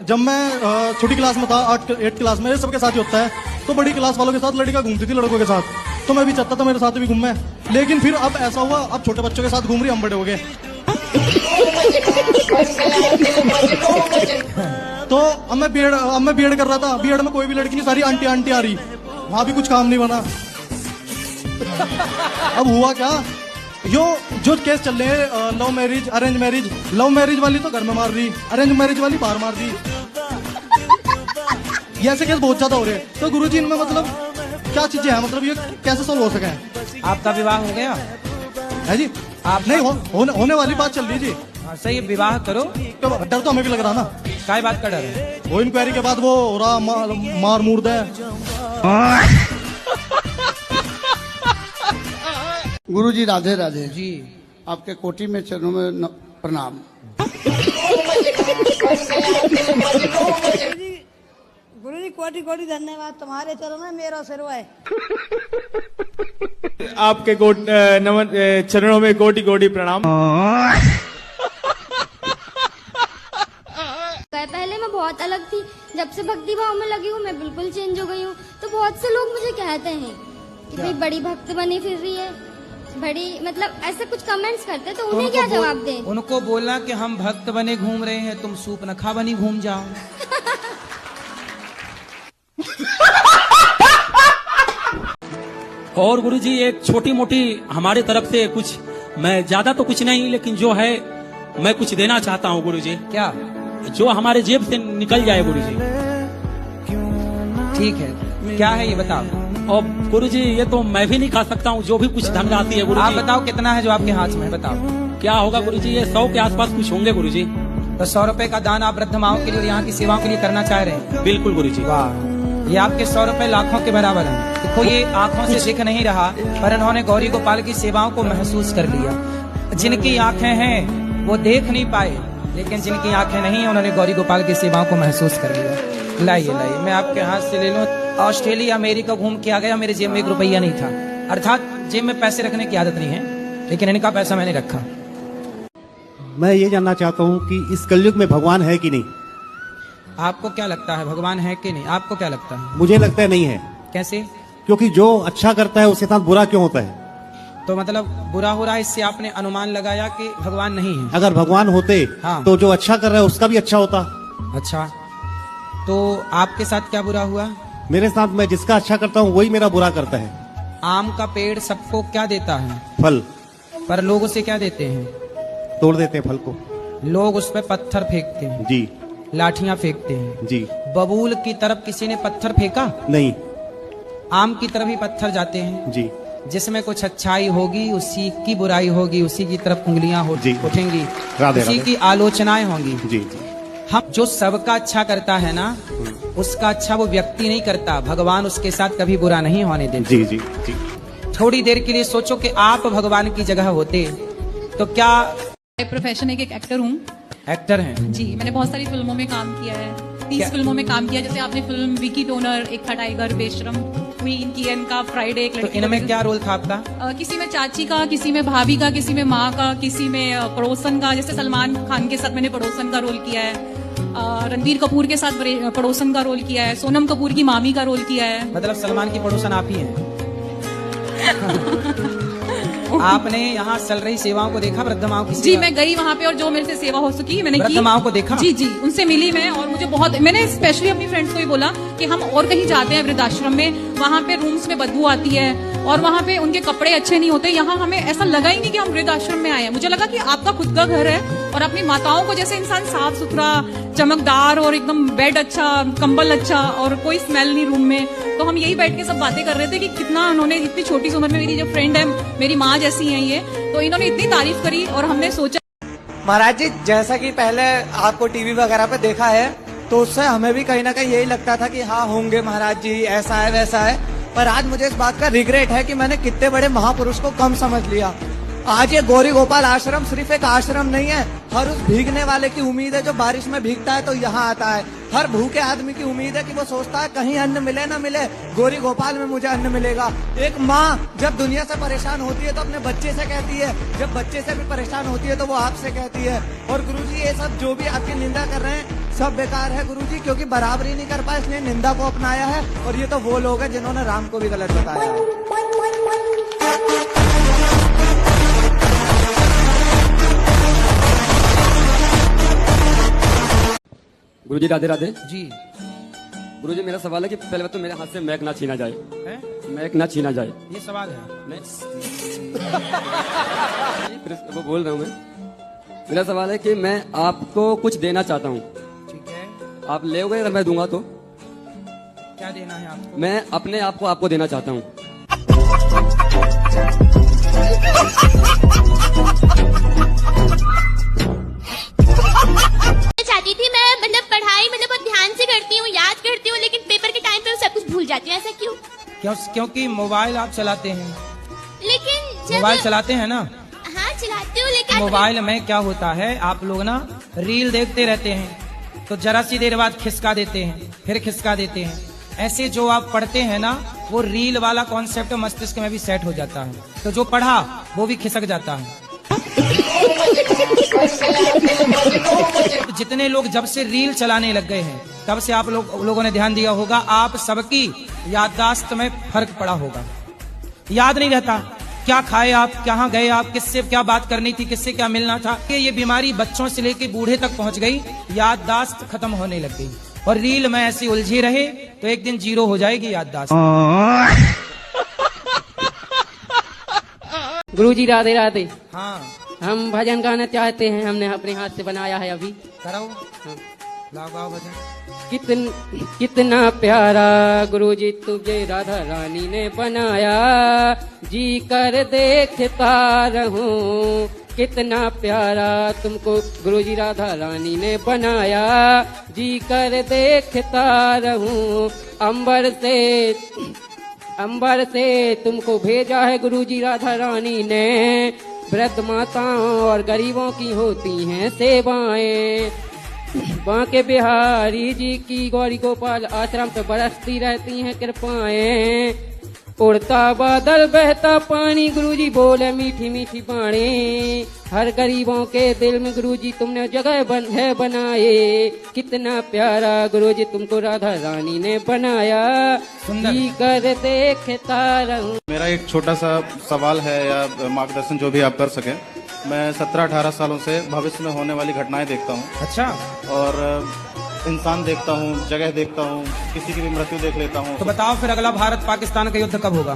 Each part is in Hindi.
जब मैं छोटी क्लास में था 8 क्लास में, सबके साथ ही होता है, तो बड़ी क्लास वालों के साथ लड़कियां घूमती थी लड़कों के साथ, तो मैं भी चाहता था मेरे साथ भी घूमे। लेकिन फिर अब ऐसा हुआ, अब छोटे बच्चों के साथ घूम रही, हम बड़े हो गए। तो अब मैं बीएड कर रहा था। बीएड में कोई भी लड़की नहीं, सारी आंटी आंटी आ रही, वहां भी कुछ काम नहीं बना। अब हुआ क्या, जो केस चल रहे हैं love marriage arrange marriage, love marriage वाली तो घर में मार रही, अरेंज मैरिज वाली बाहर मार रही, ये ऐसे केस बहुत ज्यादा हो रहे हैं। तो गुरुजी इनमें मतलब क्या चीजें हैं, मतलब ये कैसे सॉल्व हो सके? आपका विवाह हो गया है जी? आप नहीं होने वाली बात चल रही जी। सही, विवाह करो। तो डर तो हमें भी लग रहा ना। काय बात का डर है? वो इंक्वायरी के बाद वो हो रहा मार मुर्द है। गुरुजी राधे राधे जी। आपके कोटि में चरणों में प्रणाम। गुरुजी कोटि कोटि धन्यवाद, तुम्हारे चरणों में मेरा सिर है। आपके चरणों में कोटि कोटि प्रणाम। पहले मैं बहुत अलग थी, जब से भक्ति भाव में लगी हूँ मैं बिल्कुल चेंज हो गई हूँ। तो बहुत से लोग मुझे कहते हैं कि भाई बड़ी भक्त बनी फिर रही है, बड़ी मतलब ऐसे कुछ कमेंट्स करते, तो उन्हें क्या जवाब दें? उनको बोलना कि हम भक्त बने घूम रहे हैं, तुम सूप नखा बनी घूम जाओ। और गुरुजी एक छोटी मोटी हमारे तरफ से कुछ, मैं ज्यादा तो कुछ नहीं, लेकिन जो है मैं कुछ देना चाहता हूँ गुरुजी। क्या? जो हमारे जेब से निकल जाए गुरुजी। ठीक है, क्या है ये बताओ। और गुरुजी ये तो मैं भी नहीं खा सकता हूँ, जो भी कुछ धनराशि है गुरुजी। आप बताओ कितना है जो आपके हाथ में है, बताओ। क्या होगा गुरुजी? ये 100 के आसपास कुछ होंगे गुरुजी। तो 100 रुपए का दान आप वृद्ध माओं के लिए और यहाँ की सेवाओं के लिए करना चाह रहे हैं? बिल्कुल गुरुजी। वाह, ये आपके 100 रुपए लाखों के बराबर हैं। देखो ये आंखों से दिख नहीं रहा, पर इन्होंने गौरी गोपाल की सेवाओं को महसूस कर लिया। जिनकी आंखें हैं वो देख नहीं पाए, लेकिन जिनकी आंखें नहीं है उन्होंने गौरी गोपाल की सेवाओं को महसूस कर लिया। लाइए लाइए, मैं आपके हाथ से ले लूं। ऑस्ट्रेलिया अमेरिका घूम के आ गया, मेरे जेब में 1 रुपया नहीं था। अर्थात जेब में पैसे रखने की आदत नहीं है, लेकिन इनका पैसा मैंने रखा। मैं ये जानना चाहता हूँ कि इस कलयुग में भगवान है कि नहीं? आपको क्या लगता है, भगवान है कि नहीं? आपको क्या लगता है? मुझे लगता है नहीं है। कैसे? क्योंकि जो अच्छा करता है उसके साथ बुरा क्यों होता है? तो मतलब बुरा हो रहा है, इससे आपने अनुमान लगाया कि भगवान नहीं है। अगर भगवान होते हाँ। तो जो अच्छा कर रहा है उसका भी अच्छा होता। अच्छा, तो आपके साथ क्या बुरा हुआ? मेरे साथ मैं जिसका अच्छा करता हूँ वही मेरा बुरा करता है। आम का पेड़ सबको क्या देता है? फल। पर लोग उसे क्या देते हैं? तोड़ देते हैं फल को। लोग उस पर पत्थर फेंकते हैं जी, लाठियां फेंकते हैं जी। बबूल की तरफ किसी ने पत्थर फेंका? नहीं। आम की तरफ ही पत्थर जाते हैं जी। जिसमें कुछ अच्छाई होगी उसी की बुराई होगी, उसी की तरफ उंगलियां उठेंगी, राधे उसी राधे। की आलोचनाएं होंगी। जी जी। हम जो सबका अच्छा करता है ना, उसका अच्छा वो व्यक्ति नहीं करता, भगवान उसके साथ कभी बुरा नहीं होने देते। जी जी जी। थोड़ी देर के लिए सोचो कि आप भगवान की जगह होते तो क्या? प्रोफेशन एक एक्टर हूँ। एक्टर हैं जी, मैंने बहुत सारी फिल्मों में काम किया है, 30 फिल्मों में काम किया। जैसे आपने फिल्म विकी डोनर, एक था टाइगर, बेशरम, क्वीन, कियन का, फ्राइडे, एक तो लड़की। इनमें क्या रोल था आपका? किसी में चाची का, किसी में भाभी का, किसी में माँ का, किसी में पड़ोसन का। जैसे सलमान खान के साथ मैंने पड़ोसन का रोल किया है, रणबीर कपूर के साथ पड़ोसन का रोल किया है, सोनम कपूर की मामी का रोल किया है। मतलब सलमान की पड़ोसन आप ही हैं। आपने यहाँ चल रही सेवाओं को देखा, वृद्ध माओं की? जी, मैं गई वहाँ पे और जो मेरे से सेवा हो सकी मैंने की। वृद्ध माओं को देखा? जी जी, उनसे मिली मैं, और मुझे बहुत, मैंने स्पेशली अपनी फ्रेंड्स को ही बोला कि हम और कहीं जाते हैं वृद्धाश्रम में, वहाँ पे रूम्स में बदबू आती है और वहाँ पे उनके कपड़े अच्छे नहीं होते। यहाँ हमें ऐसा लगा ही नहीं कि हम वृद्धाश्रम में आए हैं। मुझे लगा कि आपका खुद का घर है और अपनी माताओं को जैसे इंसान साफ सुथरा, चमकदार और एकदम बेड अच्छा, कंबल अच्छा और कोई स्मेल नहीं रूम में। तो हम यही बैठ के सब बातें कर रहे थे कि कितना उन्होंने, इतनी छोटी सी उम्र में, मेरी जो फ्रेंड है मेरी माँ जैसी है ये, तो इन्होंने इतनी तारीफ करी और हमने सोचा। महाराज जी, जैसा कि पहले आपको टीवी वगैरह पे देखा है, तो उससे हमें भी कहीं ना कहीं यही लगता था कि हाँ होंगे महाराज जी, ऐसा है वैसा है। पर आज मुझे इस बात का रिग्रेट है कि मैंने कितने बड़े महापुरुष को कम समझ लिया। आज ये गौरी गोपाल आश्रम सिर्फ एक आश्रम नहीं है, हर उस भीगने वाले की उम्मीद है जो बारिश में भीगता है तो यहाँ आता है। हर भूखे आदमी की उम्मीद है कि वो सोचता है कहीं अन्न मिले ना मिले, गौरी गोपाल में मुझे अन्न मिलेगा। एक माँ जब दुनिया से परेशान होती है तो अपने बच्चे से कहती है, जब बच्चे से भी परेशान होती है तो वो आपसे कहती है। और गुरुजी ये सब जो भी आपकी निंदा कर रहे हैं, सब बेकार है गुरुजी, क्योंकि बराबरी नहीं कर पाए इसलिए निंदा को अपनाया है। और ये तो वो लोग हैं जिन्होंने राम को भी गलत बताया है। गुरुजी राधे राधे। जी गुरुजी मेरा सवाल है कि पहले बात तो मेरे हाथ से मैक ना छीना जाए, है? मैक ना छीना जाए। ये सवाल है। मैं वो बोल रहा हूँ मैं। मेरा सवाल है कि मैं आपको कुछ देना चाहता हूँ, ठीक है, आप लेओगे अगर मैं दूंगा तो? क्या देना है आपको? मैं अपने आप को आपको देना चाहता हूँ। चाहती थी मैं, मतलब पढ़ाई मतलब बहुत ध्यान से करती हूँ, याद करती हूँ, लेकिन पेपर के टाइम पे सब कुछ भूल जाती हूँ। ऐसा क्यों? क्योंकि मोबाइल आप चलाते हैं। लेकिन जब मोबाइल चलाते हैं ना? हाँ चलाती हूँ, लेकिन मोबाइल में क्या होता है, आप लोग ना रील देखते रहते हैं, तो जरा सी देर बाद खिसका देते हैं, फिर खिसका देते हैं। ऐसे जो आप पढ़ते हैं ना, वो रील वाला कॉन्सेप्ट मस्तिष्क में भी सेट हो जाता है, तो जो पढ़ा वो भी खिसक जाता है। जितने लोग जब से रील चलाने लग गए हैं, तब से आप लोगों ने ध्यान दिया होगा, आप सबकी याददाश्त में फर्क पड़ा होगा। याद नहीं रहता क्या खाए आप, कहाँ गए आप, किससे क्या बात करनी थी, किससे क्या मिलना था। ये बीमारी बच्चों से लेके बूढ़े तक पहुंच गई, याददाश्त खत्म होने लग गई। और रील में ऐसी उलझी रहे तो एक दिन जीरो हो जाएगी याददाश्त। गुरुजी राधे राधे। हाँ, हम भजन गाना चाहते हैं, हमने अपने हाथ से बनाया है अभी। करो, लाओ गाओ भजन। कितना प्यारा गुरुजी तुझे राधा रानी ने बनाया, जी कर देखता रहूं। कितना प्यारा तुमको गुरुजी राधा रानी ने बनाया, जी कर देखता रहूं। अंबर से तुमको भेजा है गुरुजी राधा रानी ने, वृद्ध माताओं और गरीबों की होती हैं सेवाएं। बांके बिहारी जी की गौरी गोपाल आश्रम पे बरसती रहती हैं कृपाएं। उड़ता बादल बहता पानी, गुरुजी बोले मीठी मीठी बाणी। हर गरीबों के दिल में गुरुजी तुमने जगह बनाए। कितना प्यारा गुरुजी तुमको राधा रानी ने बनाया, जी कर देखता रहूं। मेरा एक छोटा सा सवाल है या मार्गदर्शन जो भी आप कर सके। मैं 17-18 सालों से भविष्य में होने वाली घटनाएं देखता हूँ। अच्छा। और इंसान देखता हूँ, जगह देखता हूँ, किसी की भी मृत्यु देख लेता हूँ। तो बताओ फिर अगला भारत पाकिस्तान का युद्ध कब होगा?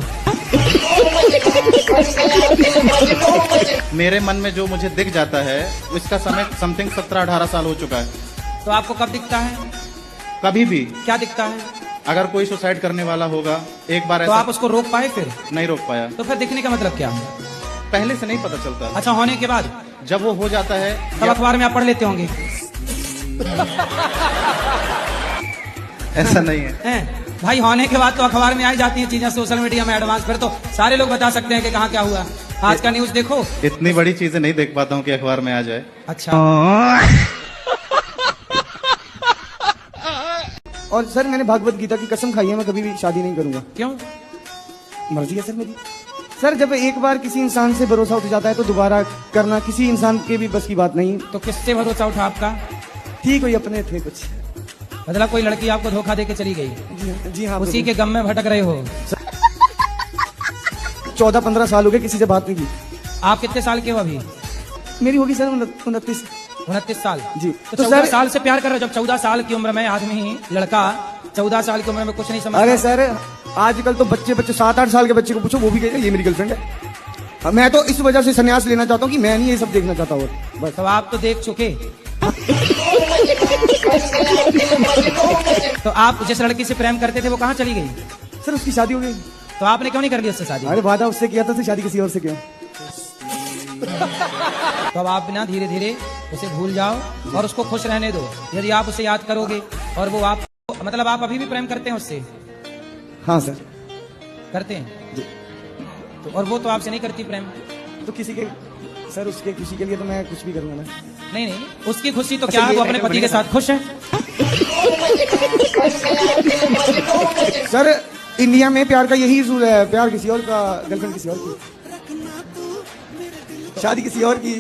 मेरे मन में जो मुझे दिख जाता है उसका समय समथिंग 17-18 साल हो चुका है। तो आपको कब दिखता है? कभी भी। क्या दिखता है? अगर कोई सुसाइड करने वाला होगा, एक बार तो ऐसा आप उसको रोक पाए? फिर नहीं रोक पाया। तो फिर दिखने का मतलब क्या है? पहले से नहीं पता चलता। अच्छा, होने के बाद जब वो हो जाता है तब अखबार में आप पढ़ लेते होंगे। ऐसा नहीं है भाई, होने के बाद तो अखबार में आई जाती है चीजें, सोशल मीडिया में एडवांस। फिर तो सारे लोग बता सकते हैं कि कहाँ क्या हुआ। आज का न्यूज देखो। इतनी बड़ी चीजें नहीं देख पाता हूँ कि अखबार में आ जाए। अच्छा। और सर मैंने भागवत गीता की कसम खाई है, मैं कभी भी शादी नहीं करूंगा। क्यों? मर्जी है सर मेरी। सर जब एक बार किसी इंसान से भरोसा उठ जाता है तो दोबारा करना किसी इंसान के भी बस की बात नहीं। तो किससे भरोसा उठा आपका? ठीक कोई अपने थे कुछ, मतलब कोई लड़की आपको धोखा देके चली गई? जी हाँ। उसी के गम में भटक रहे हो? 14-15 साल हो गए, किसी से बात नहीं की। आप कितने साल के हो अभी? मेरी होगी सर 29। 29 साल जी। तो 14 साल से प्यार कर रहे हो? जब 14 साल की उम्र में आदमी, लड़का 14 साल की उम्र में कुछ नहीं समझता। अरे सर आजकल तो बच्चे 7-8 साल के बच्चे को पूछो, वो भी कहेगा ये मेरी गर्लफ्रेंड है। मैं तो इस वजह से संन्यास लेना चाहता हूँ कि मैं नहीं ये सब देखना चाहता हूँ बस। तो आप तो देख चुके। तो आप जिस लड़की से प्रेम करते थे वो कहाँ चली गई? सर उसकी शादी हो गई। तो आपने क्यों नहीं कर ली उससे शादी? अरे वादा उससे किया था, तो शादी किसी और से क्यों? तो अब आप ना धीरे धीरे उसे भूल जाओ और उसको खुश रहने दो। यदि आप उसे याद करोगे और वो आप, मतलब आप अभी भी प्रेम करते हैं उससे? हाँ सर करते हैं जी। तो और वो तो आपसे नहीं करती प्रेम? तो किसी के सर उसके खुशी के लिए तो मैं कुछ भी करूंगा ना। नहीं, उसकी खुशी तो क्या है, वो अपने पति के साथ खुश है। सर इंडिया में प्यार का यही रूल है, प्यार किसी और का, गर्लफ्रेंड किसी और की, शादी किसी और की।